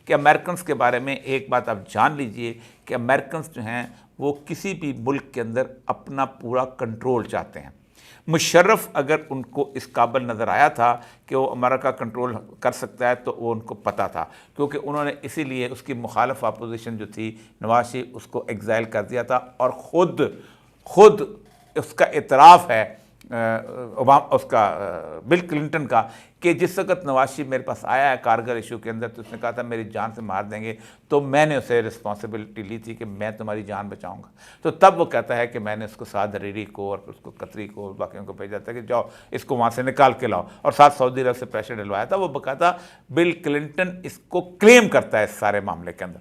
कि अमेरिकन के बारे में एक बात आप जान लीजिए कि अमेरिकन जो हैं वो किसी भी मुल्क के अंदर अपना पूरा कंट्रोल चाहते हैं। मुशर्रफ अगर उनको इस काबिल नज़र आया था कि वो अमेरिका कंट्रोल कर सकता है तो वो उनको पता था, क्योंकि उन्होंने इसीलिए उसकी मुखालफ अपोजिशन जो थी नवाज शरीफ उसको एग्जाइल कर दिया था। और ख़ुद उसका इतराफ़ है उसका बिल क्लिंटन का कि जिस वक्त नवाज शरीफ मेरे पास आया है कारगिल इशू के अंदर तो उसने कहा था मेरी जान से मार देंगे, तो मैंने उसे रिस्पॉन्सिबिलिटी ली थी कि मैं तुम्हारी जान बचाऊंगा। तो तब वो कहता है कि मैंने उसको साथ हरीरी को और उसको कतरी को और बाकियों को भेजा था कि जाओ इसको वहाँ से निकाल के लाओ, और साथ सऊदी अरब से प्रेशर डलवाया था। वो बकायदा बिल क्लिंटन इसको क्लेम करता है इस सारे मामले के अंदर।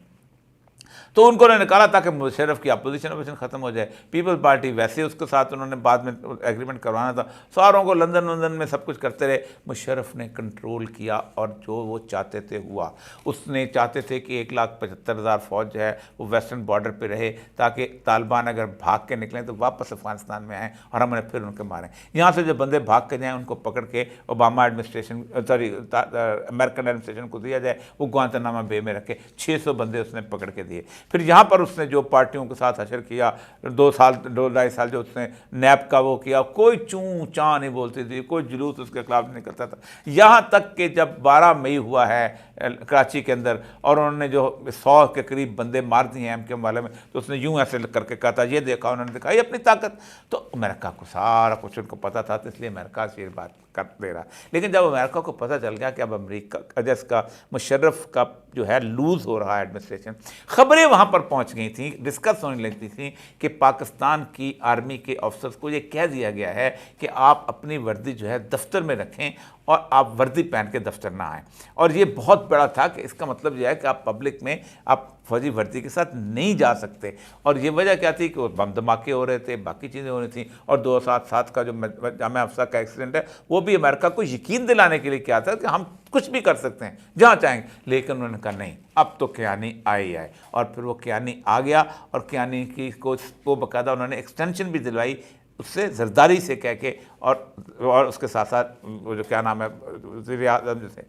तो उनको उन्होंने निकाला ताकि मुशर्रफ की अपोजिशन ख़त्म हो जाए। पीपल्स पार्टी वैसे उसके साथ उन्होंने बाद में एग्रीमेंट करवाना था, सारों को लंदन में सब कुछ करते रहे। मुशर्रफ ने कंट्रोल किया और जो वो चाहते थे हुआ। उसने चाहते थे कि 1,75,000 फ़ौज जो है वो वेस्टर्न बॉर्डर पर रहे ताकि तालिबान अगर भाग के निकलें तो वापस अफगानिस्तान में आएँ और हमने फिर उनके मारें। यहाँ से जो बंदे भाग के जाएँ उनको पकड़ के ओबामा एडमिनिस्ट्रेशन अमेरिकन एडमिनिस्ट्रेशन को दिया जाए, वो गुआंतानामा बे में रखे। 600 बंदे उसने पकड़ के दिए। फिर यहाँ पर उसने जो पार्टियों के साथ हशर किया, 2-2.5 साल जो उसने नैप का वो किया, कोई चूँ चाँ नहीं बोलती थी, कोई जुलूस उसके खिलाफ नहीं निकलता था। यहाँ तक कि जब 12 मई हुआ है कराची के अंदर और उन्होंने जो 100 के करीब बंदे मार दिए हैं एमकेएम वाले में, तो उसने यूँ ऐसे करके कहा था ये देखा, उन्होंने दिखाई अपनी ताकत। तो अमेरिका को सारा कुछ उनको पता था, तो इसलिए अमेरिका से ये बात कर दे रहा। लेकिन जब अमेरिका को पता चल गया कि अब अमेरिका जिसका मुशर्रफ का जो है लूज़ हो रहा है एडमिनिस्ट्रेशन, ख़बरें वहाँ पर पहुँच गई थी, डिस्कस होने लगती थी कि पाकिस्तान की आर्मी के ऑफिसर्स को ये कह दिया गया है कि आप अपनी वर्दी जो है दफ्तर में रखें और आप वर्दी पहन के दफ्तर ना आएँ। और ये बहुत बड़ा था कि इसका मतलब यह है कि आप पब्लिक में आप फौजी वर्दी के साथ नहीं जा सकते। और ये वजह क्या थी कि वो बम धमाके हो रहे थे, बाकी चीज़ें हो रही थी। और 2007 का जो जामा अफसा का एक्सीडेंट है वो भी अमेरिका को यकीन दिलाने के लिए क्या था कि हम कुछ भी कर सकते हैं जहाँ चाहेंगे। लेकिन उन्होंने कहा नहीं, अब तो कियानी आए। और फिर वो कियानी आ गया और कियानी की को बाकायदा उन्होंने एक्सटेंशन भी दिलवाई उससे जरदारी से कह के, और उसके साथ साथ वो जो क्या नाम है वज़ीर आज़म जैसे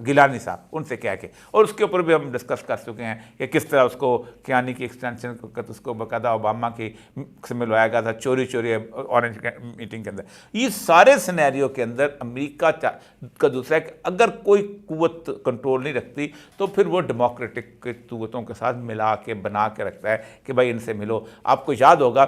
गिलानी साहब उनसे कह के, और उसके ऊपर भी हम डिस्कस कर चुके हैं कि किस तरह उसको कियानी की एक्सटेंशन उसको बाकायदा ओबामा की से मिलवाया गया था चोरी ऑरेंज मीटिंग के अंदर। ये सारे सिनेरियो के अंदर अमेरिका का दूसरा है कि अगर कोई कुव्वत कंट्रोल नहीं रखती तो फिर वो डेमोक्रेटिक कुव्वतों के साथ मिला के बना के रखता है कि भाई इनसे मिलो। आपको याद होगा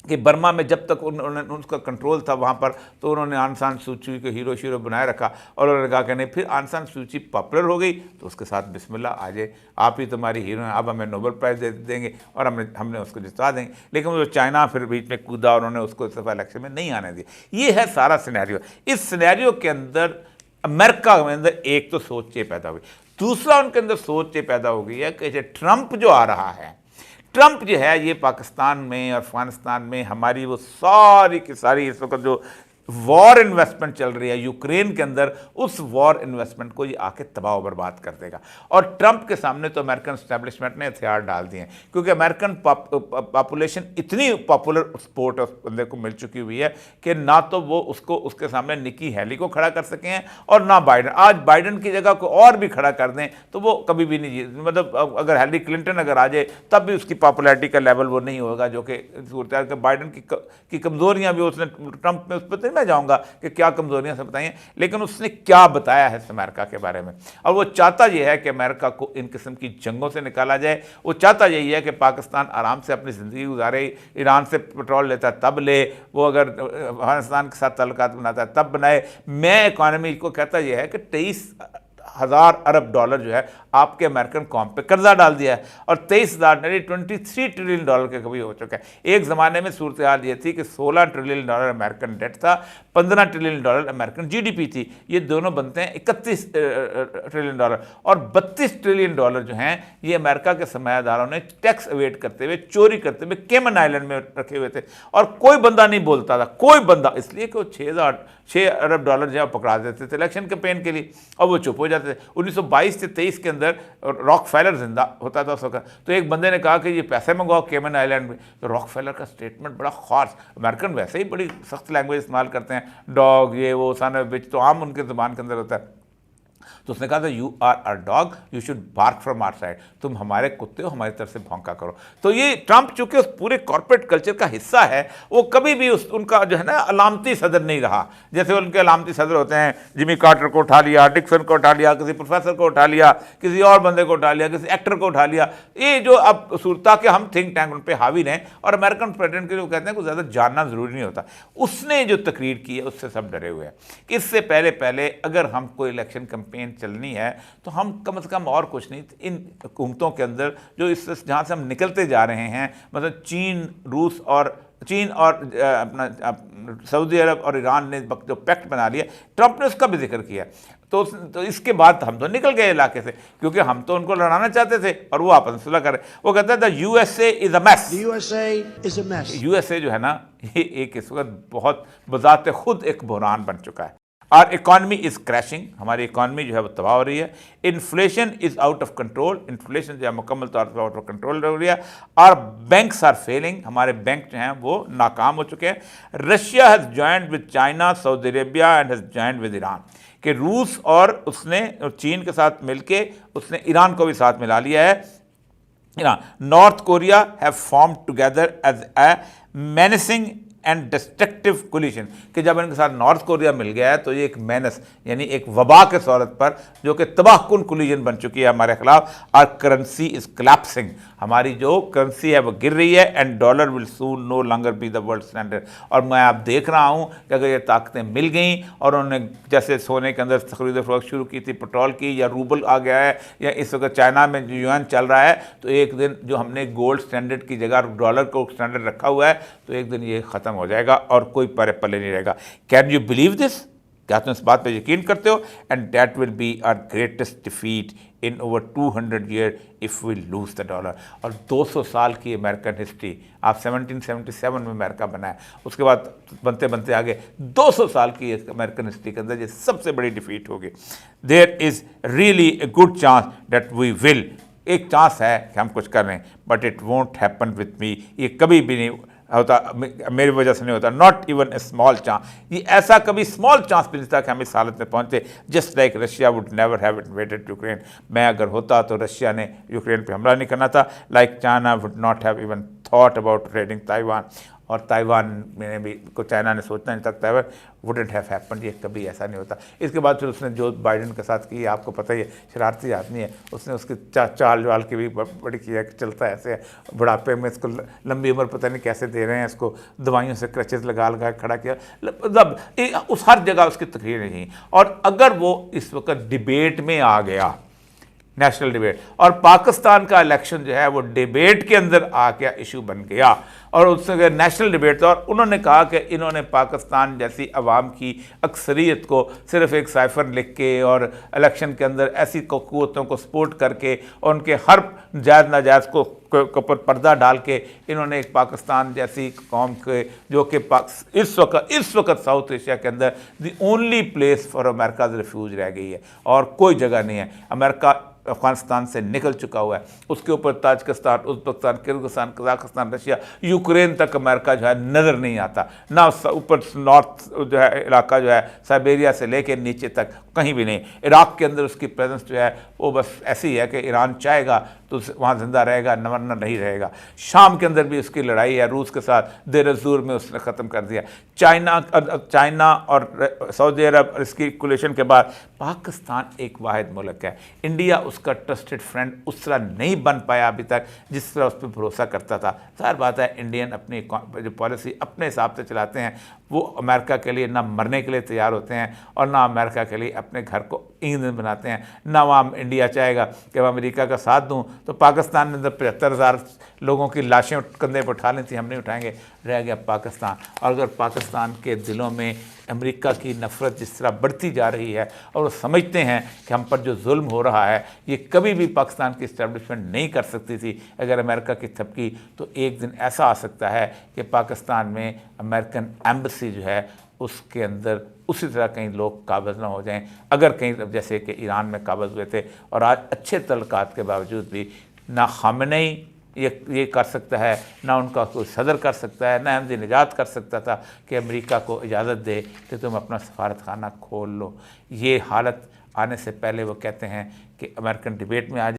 कि बर्मा में जब तक उन्होंने उसका कंट्रोल था वहाँ पर, तो उन्होंने आंग सान सू की को हीरो शीरो बनाए रखा और उन्होंने कहा कि नहीं, फिर आंग सान सू की पॉपुलर हो गई तो उसके साथ बिस्मिल्लाह आ जाए, आप ही तुम्हारी हीरो हैं, अब हमें नोबेल प्राइज़ दे देंगे और हमने उसको जिता देंगे। लेकिन वो चाइना फिर बीच में कूदा और उन्होंने उसको इस दफ़ा इलेक्शन में नहीं आने दिया। ये है सारा सिनेरियो। इस सिनेरियो के अंदर अमेरिका के अंदर एक तो सोच ये पैदा हुई, दूसरा उनके अंदर सोच ये पैदा हो गई है कि ट्रंप जो आ रहा है, ट्रंप जो है ये पाकिस्तान में और अफगानिस्तान में हमारी वो सारी की सारी इस वक्त जो वॉर इन्वेस्टमेंट चल रही है यूक्रेन के अंदर, उस वॉर इन्वेस्टमेंट को ये आके तबाह बर्बाद कर देगा। और ट्रंप के सामने तो अमेरिकन एस्टेब्लिशमेंट ने हथियार डाल दिए हैं, क्योंकि अमेरिकन पॉपुलेशन इतनी पॉपुलर सपोर्ट उस बंदे को मिल चुकी हुई है कि ना तो वो उसके सामने निकी हैली को खड़ा कर सके हैं और ना बाइडन। आज बाइडन की जगह को और भी खड़ा कर दें तो वो कभी भी नहीं, मतलब अगर हैली क्लिंटन अगर आ जाए तब भी उसकी पॉपुलैरिटी का लेवल वो नहीं होगा जो कि सूरत है। बाइडन की कमज़ोरियाँ भी उसने ट्रंप में उस पर मैं जाऊंगा कि क्या कमजोरियां से बताइए, लेकिन उसने क्या बताया है अमेरिका के बारे में। और वो चाहता यह है कि अमेरिका को इन किस्म की जंगों से निकाला जाए। वो चाहता यही है कि पाकिस्तान आराम से अपनी ज़िंदगी गुजारे, ईरान से पेट्रोल लेता है तब ले, वो अगर अफगानिस्तान के साथ ताल्लुकात बनाता है तब बनाए। मैं इकॉनमी को कहता यह है कि 23,000 अरब डॉलर जो है आपके अमेरिकन कौम पे कर्जा डाल दिया है, और 23,000 नहीं 23 ट्रिलियन डॉलर के कभी हो चुका है। एक ज़माने में सूरत हाल ये थी कि 16 ट्रिलियन डॉलर अमेरिकन डेट था, 15 ट्रिलियन डॉलर अमेरिकन जीडीपी थी। ये दोनों बनते हैं 31 ट्रिलियन डॉलर, और 32 ट्रिलियन डॉलर जो हैं ये अमेरिका के सरमायादारों ने टैक्स एवेड करते हुए, चोरी करते हुए केमन आइलैंड में रखे हुए थे। और कोई बंदा नहीं बोलता था, कोई बंदा, इसलिए कि वो 6 अरब डॉलर जो है पकड़ा देते थे इलेक्शन कैंपेन के लिए और वो चुप हो जाते थे। 1922 से 23 के अंदर रॉक फेलर जिंदा होता था उस वक्त। तो एक बंदे ने कहा कि ये पैसे मंगवाओ केमन आइलैंड में, तो रॉक फेलर का स्टेटमेंट बड़ा खास, अमेरिकन वैसे ही बड़ी सख्त लैंग्वेज इस्तेमाल करते हैं, डॉग ये वो सन ऑफ बिच तो आम उनके ज़बान के अंदर होता है। तो उसने कहा था you are a dog, you should bark from our side, तुम हमारे कुत्ते हो, हमारी तरफ से भौंका करो। तो ये ट्रंप चूंकि उस पूरे कॉर्पोरेट कल्चर का हिस्सा है, वो कभी भी उनका जो है ना अलामती सदर नहीं रहा। जैसे उनके अलामती सदर होते हैं, जिमी कार्टर को उठा लिया, डिक्सन को उठा लिया, किसी प्रोफेसर को उठा लिया, किसी और बंदे को उठा लिया, किसी एक्टर को उठा लिया। ये जो अब सूरता के हम थिंक टैंक उन पर हावी रहें, और अमेरिकन प्रेसिडेंट के जो कहते हैं कुछ ज़्यादा जानना ज़रूरी नहीं होता, उसने जो तकरीर की है उससे सब डरे हुए हैं। इससे पहले अगर हमको इलेक्शन कैंपेन चलनी है तो हम कम से कम और कुछ नहीं, इन हुकूमतों के अंदर जो इस जहाँ से हम निकलते जा रहे हैं, मतलब चीन और अपना सऊदी अरब और ईरान ने जो पैक्ट बना लिया, ट्रंप ने उसका भी जिक्र किया। तो इसके बाद हम तो निकल गए इलाके से, क्योंकि हम तो उनको लड़ाना चाहते थे और वो आपस में सुलह कर रहे। वो कहता था USA is a mess. USA जो है ना, ये एक इस वक्त बहुत बजाते खुद एक बुहरान बन चुका है। और इकॉनमी इज क्रैशिंग, हमारी इकॉनमी जो है वो तबाह हो रही है। Inflation is out of control, inflation जो है मुकम्मल तौर पर आउट ऑफ कंट्रोल हो रही है। और बैंक्स आर फेलिंग, हमारे बैंक जो हैं वो नाकाम हो चुके हैं। Russia has joined with China, Saudi Arabia and has joined with Iran, कि रूस और उसने चीन के साथ मिलके उसने ईरान को भी साथ मिला लिया है। North Korea have formed together as a menacing and destructive coalition, कि जब इनके साथ नॉर्थ कोरिया मिल गया है तो ये एक मेनस यानी एक वबा के सूरत पर जो कि तबाहकुन कोलिशन बन चुकी है हमारे खिलाफ। और करेंसी इज कोलैप्सिंग, हमारी जो करेंसी है वो गिर रही है। And dollar will soon no longer be the world standard. और मैं आप देख रहा हूँ कि अगर ये ताकतें मिल गई और उन्होंने जैसे सोने के अंदर खरीद फरोख्त शुरू की थी, पेट्रोल की, या रूबल आ गया है, या इस वक्त चाइना में जो युआन चल रहा है, तो एक दिन जो हमने गोल्ड स्टैंडर्ड की जगह डॉलर को स्टैंडर्ड रखा हुआ है, तो एक दिन ये ख़त्म हो जाएगा और कोई पले नहीं रहेगा। Can you believe this? क्या तुम इस बात पर यकीन करते हो? And that will be our greatest defeat in over 200 year if we lose the dollar. और 200 साल की अमेरिकन हिस्ट्री, आप 1777 में अमेरिका बना है, उसके बाद बनते बनते आगे 200 साल की अमेरिकन हिस्ट्री के अंदर ये सबसे बड़ी डिफीट होगी। There is really a good chance that we will, एक चांस है कि हम कुछ कर रहे हैं, but it won't happen with me, ये कभी भी नहीं होता, मेरी वजह से नहीं होता। Not even a small chance, ये ऐसा कभी स्मॉल चांस भी नहीं था कि हम इस हालत में पहुंचे। Just like Russia would never have invaded Ukraine, मैं अगर होता तो रशिया ने यूक्रेन पे हमला नहीं करना था। Like China would not have even thought about raiding Taiwan, और ताइवान में भी को चाइना ने सोचना नहीं तक, ताइवान वुडंट हैव हैपेंड, ये कभी ऐसा नहीं होता। इसके बाद फिर उसने जो बाइडेन के साथ की, आपको पता ही है, शरारती आदमी है, उसने उसकी चाल वाल की भी बड़ी किया कि चलता ऐसे है, बुढ़ापे में इसको लंबी उम्र पता नहीं कैसे दे रहे हैं, इसको दवाइयों से क्रचेस लगा खड़ा किया, मतलब उस हर जगह उसकी तकरीरें नहीं। और अगर वो इस वक्त डिबेट में आ गया, नेशनल डिबेट, और पाकिस्तान का इलेक्शन जो है वो डिबेट के अंदर आके इशू बन गया, और उससे नेशनल डिबेट था, और उन्होंने कहा कि इन्होंने पाकिस्तान जैसी अवाम की अक्सरियत को सिर्फ एक साइफर लिख के और इलेक्शन के अंदर ऐसी कुव्वतों को सपोर्ट करके और उनके हर जायज़ नाजायज़ को ऊपर पर्दा डाल के इन्होंने एक पाकिस्तान जैसी कौम के, जो कि इस वक्त साउथ एशिया के अंदर the only place for America refuge रह गई है, और कोई जगह नहीं है। अमेरिका अफगानिस्तान से निकल चुका हुआ है, उसके ऊपर Tajikistan, Uzbekistan, Kyrgyzstan, Kazakhstan, Russia, Ukraine तक अमेरिका जो है नज़र नहीं आता, ना ऊपर नॉर्थ जो है इलाका जो है साइबेरिया से लेकर नीचे तक कहीं भी नहीं। इराक़ के अंदर उसकी प्रेजेंस जो है वो बस ऐसी है कि ईरान चाहेगा तो वहाँ ज़िंदा रहेगा, वरना नहीं रहेगा। शाम के अंदर भी उसकी लड़ाई है रूस के साथ, देर ज़ूर में उसने ख़त्म कर दिया। चाइना और सऊदी अरब और इसकी कोलिशन के बाद पाकिस्तान एक वाहिद मुल्क है। इंडिया उसका ट्रस्टेड फ्रेंड उस तरह नहीं बन पाया अभी तक जिस तरह उस पर भरोसा करता था। ज़ाहिर बात है इंडियन अपनी जो पॉलिसी अपने हिसाब से चलाते हैं, वो अमेरिका के लिए ना मरने के लिए तैयार होते हैं और ना अमेरिका के लिए अपने घर को ईंधन बनाते हैं। ना वहाँ इंडिया चाहेगा कि मैं अमेरिका का साथ दूँ, तो पाकिस्तान ने 75,000 लोगों की लाशें कंधे पर उठा ली थी, हम नहीं उठाएंगे, रह गया पाकिस्तान। और अगर पाकिस्तान के दिलों में अमेरिका की नफ़रत जिस तरह बढ़ती जा रही है और वो समझते हैं कि हम पर जो जुल्म हो रहा है ये कभी भी पाकिस्तान की इस्टेब्लिशमेंट नहीं कर सकती थी अगर अमेरिका की थपकी, तो एक दिन ऐसा आ सकता है कि पाकिस्तान में अमेरिकन एम्बेसी जो है उसके अंदर उसी तरह कहीं लोग काबज़ ना हो जाएं, अगर कहीं जैसे कि ईरान में काबज़ हुए थे। और आज अच्छे तल्लुकात के बावजूद भी ना खामेनी ये कर सकता है, ना उनका कोई सदर कर सकता है, ना अहमदीनेजाद कर सकता था कि अमेरिका को इजाज़त दे कि तुम अपना सफारत खाना खोल लो। ये हालत आने से पहले वो कहते हैं कि अमेरिकन डिबेट में आ